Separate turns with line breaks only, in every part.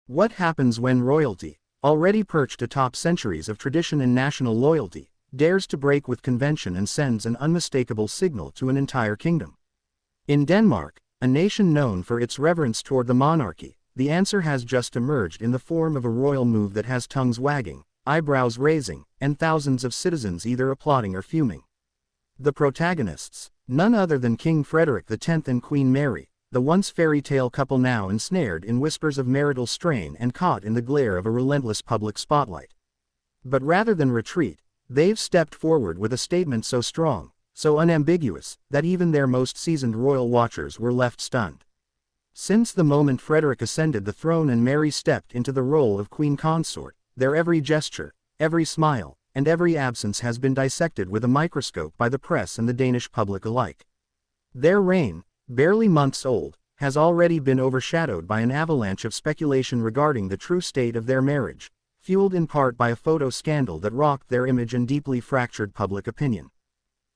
What happens when royalty, already perched atop centuries of tradition and national loyalty, dares to break with convention and sends an unmistakable signal to an entire kingdom? In Denmark, a nation known for its reverence toward the monarchy, the answer has just emerged in the form of a royal move that has tongues wagging, eyebrows raising, and thousands of citizens either applauding or fuming. The protagonists, none other than King Frederik X and Queen Mary, the once fairy tale couple now ensnared in whispers of marital strain and caught in the glare of a relentless public spotlight. But rather than retreat, they've stepped forward with a statement so strong, so unambiguous, that even their most seasoned royal watchers were left stunned. Since the moment Frederik ascended the throne and Mary stepped into the role of queen consort, their every gesture, every smile, and every absence has been dissected with a microscope by the press and the Danish public alike. Their reign, barely months old, has already been overshadowed by an avalanche of speculation regarding the true state of their marriage, fueled in part by a photo scandal that rocked their image and deeply fractured public opinion.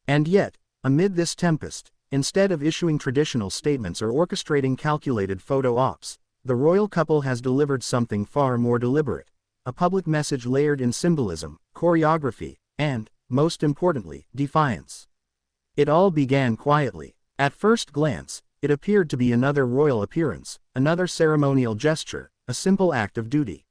And yet, amid this tempest, instead of issuing traditional statements or orchestrating calculated photo ops, the royal couple has delivered something far more deliberate, a public message layered in symbolism, choreography, and, most importantly, defiance. It all began quietly. At first glance, it appeared to be another royal appearance, another ceremonial gesture, a simple act of duty.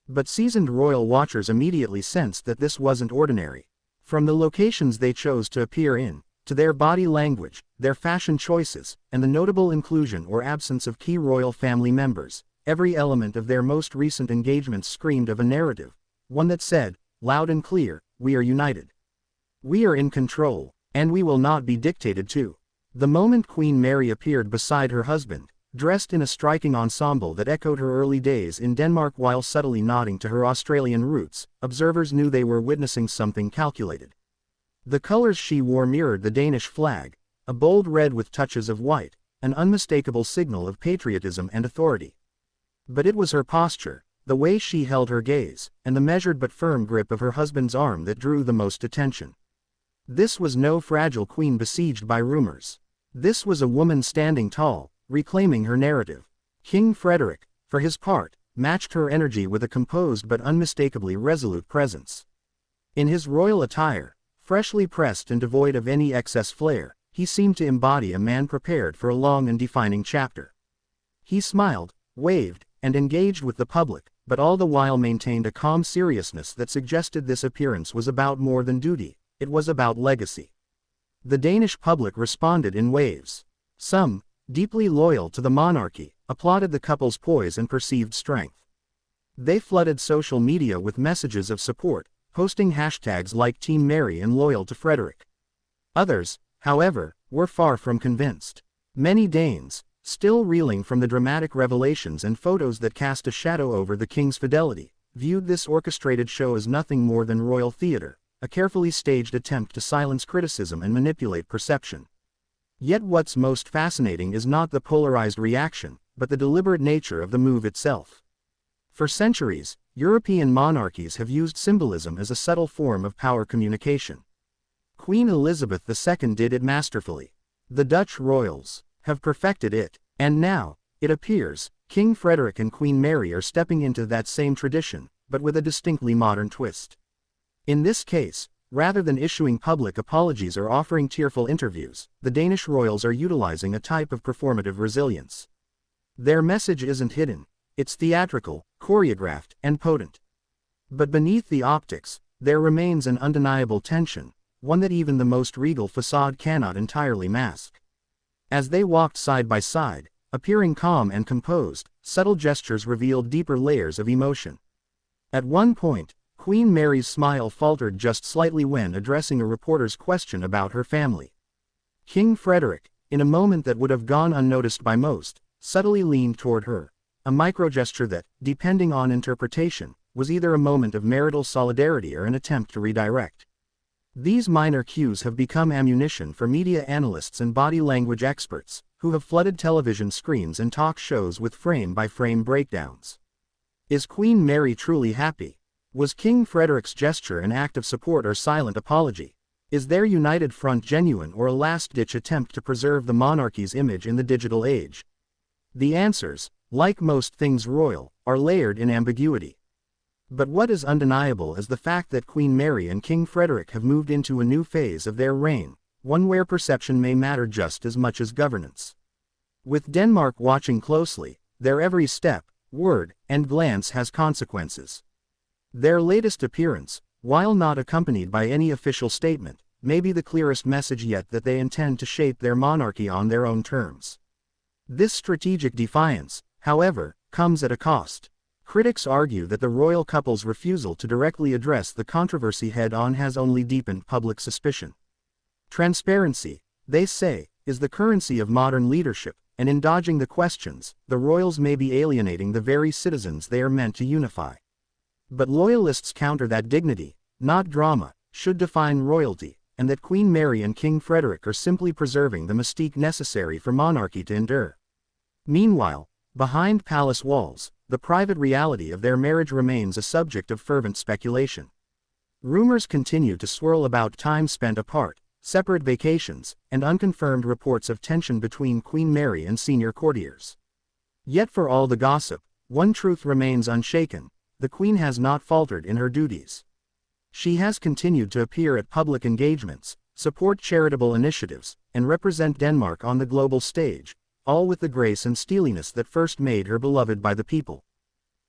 But seasoned royal watchers immediately sensed that this wasn't ordinary. From the locations they chose to appear in, to their body language, their fashion choices, and the notable inclusion or absence of key royal family members, every element of their most recent engagements screamed of a narrative, one that said, loud and clear, we are united. We are in control, and we will not be dictated to. The moment Queen Mary appeared beside her husband, dressed in a striking ensemble that echoed her early days in Denmark while subtly nodding to her Australian roots, observers knew they were witnessing something calculated. The colors she wore mirrored the Danish flag, a bold red with touches of white, an unmistakable signal of patriotism and authority. But it was her posture, the way she held her gaze, and the measured but firm grip of her husband's arm that drew the most attention. This was no fragile queen besieged by rumors. This was a woman standing tall, reclaiming her narrative. King Frederik, for his part, matched her energy with a composed but unmistakably resolute presence. In his royal attire, freshly pressed and devoid of any excess flair, he seemed to embody a man prepared for a long and defining chapter. He smiled, waved, and engaged with the public, but all the while maintained a calm seriousness that suggested this appearance was about more than duty, it was about legacy. The Danish public responded in waves. Some, deeply loyal to the monarchy, applauded the couple's poise and perceived strength. They flooded social media with messages of support, posting hashtags like Team Mary and Loyal to Frederik. Others, however, were far from convinced. Many Danes, still reeling from the dramatic revelations and photos that cast a shadow over the king's fidelity, viewed this orchestrated show as nothing more than royal theater, a carefully staged attempt to silence criticism and manipulate perception. Yet what's most fascinating is not the polarized reaction, but the deliberate nature of the move itself. For centuries, European monarchies have used symbolism as a subtle form of power communication. Queen Elizabeth II did it masterfully. The Dutch royals have perfected it, and now, it appears, King Frederik and Queen Mary are stepping into that same tradition, but with a distinctly modern twist. In this case, rather than issuing public apologies or offering tearful interviews, the Danish royals are utilizing a type of performative resilience. Their message isn't hidden, it's theatrical, choreographed, and potent. But beneath the optics, there remains an undeniable tension, one that even the most regal facade cannot entirely mask. As they walked side by side, appearing calm and composed, subtle gestures revealed deeper layers of emotion. At one point, Queen Mary's smile faltered just slightly when addressing a reporter's question about her family. King Frederik, in a moment that would have gone unnoticed by most, subtly leaned toward her, a microgesture that, depending on interpretation, was either a moment of marital solidarity or an attempt to redirect. These minor cues have become ammunition for media analysts and body language experts, who have flooded television screens and talk shows with frame-by-frame breakdowns. Is Queen Mary truly happy? Was King Frederik's gesture an act of support or silent apology? Is their united front genuine or a last-ditch attempt to preserve the monarchy's image in the digital age? The answers, like most things royal, are layered in ambiguity. But what is undeniable is the fact that Queen Mary and King Frederik have moved into a new phase of their reign, one where perception may matter just as much as governance. With Denmark watching closely, their every step, word, and glance has consequences. Their latest appearance, while not accompanied by any official statement, may be the clearest message yet that they intend to shape their monarchy on their own terms. This strategic defiance, however, comes at a cost. Critics argue that the royal couple's refusal to directly address the controversy head-on has only deepened public suspicion. Transparency, they say, is the currency of modern leadership, and in dodging the questions, the royals may be alienating the very citizens they are meant to unify. But loyalists counter that dignity, not drama, should define royalty, and that Queen Mary and King Frederik are simply preserving the mystique necessary for monarchy to endure. Meanwhile, behind palace walls, the private reality of their marriage remains a subject of fervent speculation. Rumors continue to swirl about time spent apart, separate vacations, and unconfirmed reports of tension between Queen Mary and senior courtiers. Yet for all the gossip, one truth remains unshaken: the Queen has not faltered in her duties. She has continued to appear at public engagements, support charitable initiatives, and represent Denmark on the global stage, all with the grace and steeliness that first made her beloved by the people.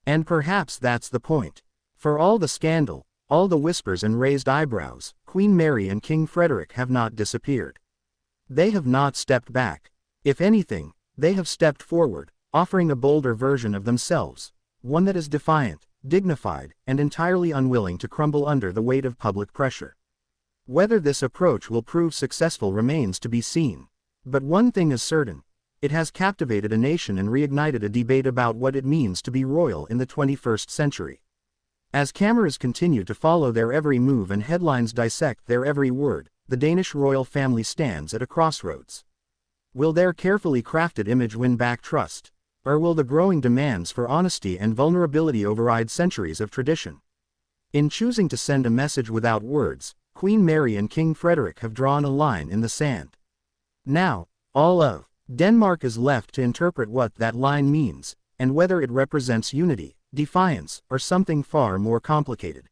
And perhaps that's the point. For all the scandal, all the whispers and raised eyebrows, Queen Mary and King Frederik have not disappeared. They have not stepped back. If anything, they have stepped forward, offering a bolder version of themselves, one that is defiant, dignified, and entirely unwilling to crumble under the weight of public pressure. Whether this approach will prove successful remains to be seen. But one thing is certain: it has captivated a nation and reignited a debate about what it means to be royal in the 21st century. As cameras continue to follow their every move and headlines dissect their every word, the Danish royal family stands at a crossroads. Will their carefully crafted image win back trust? Or will the growing demands for honesty and vulnerability override centuries of tradition? In choosing to send a message without words, Queen Mary and King Frederik have drawn a line in the sand. Now, all of Denmark is left to interpret what that line means, and whether it represents unity, defiance, or something far more complicated.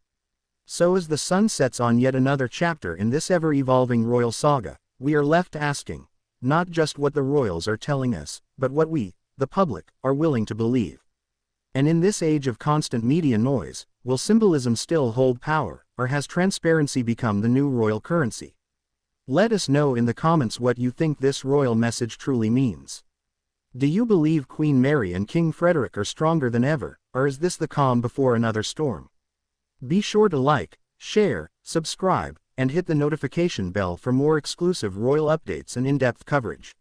So as the sun sets on yet another chapter in this ever-evolving royal saga, we are left asking, not just what the royals are telling us, but what we, the public, are willing to believe. And in this age of constant media noise, will symbolism still hold power, or has transparency become the new royal currency? Let us know in the comments what you think this royal message truly means. Do you believe Queen Mary and King Frederik are stronger than ever, or is this the calm before another storm? Be sure to like, share, subscribe, and hit the notification bell for more exclusive royal updates and in-depth coverage.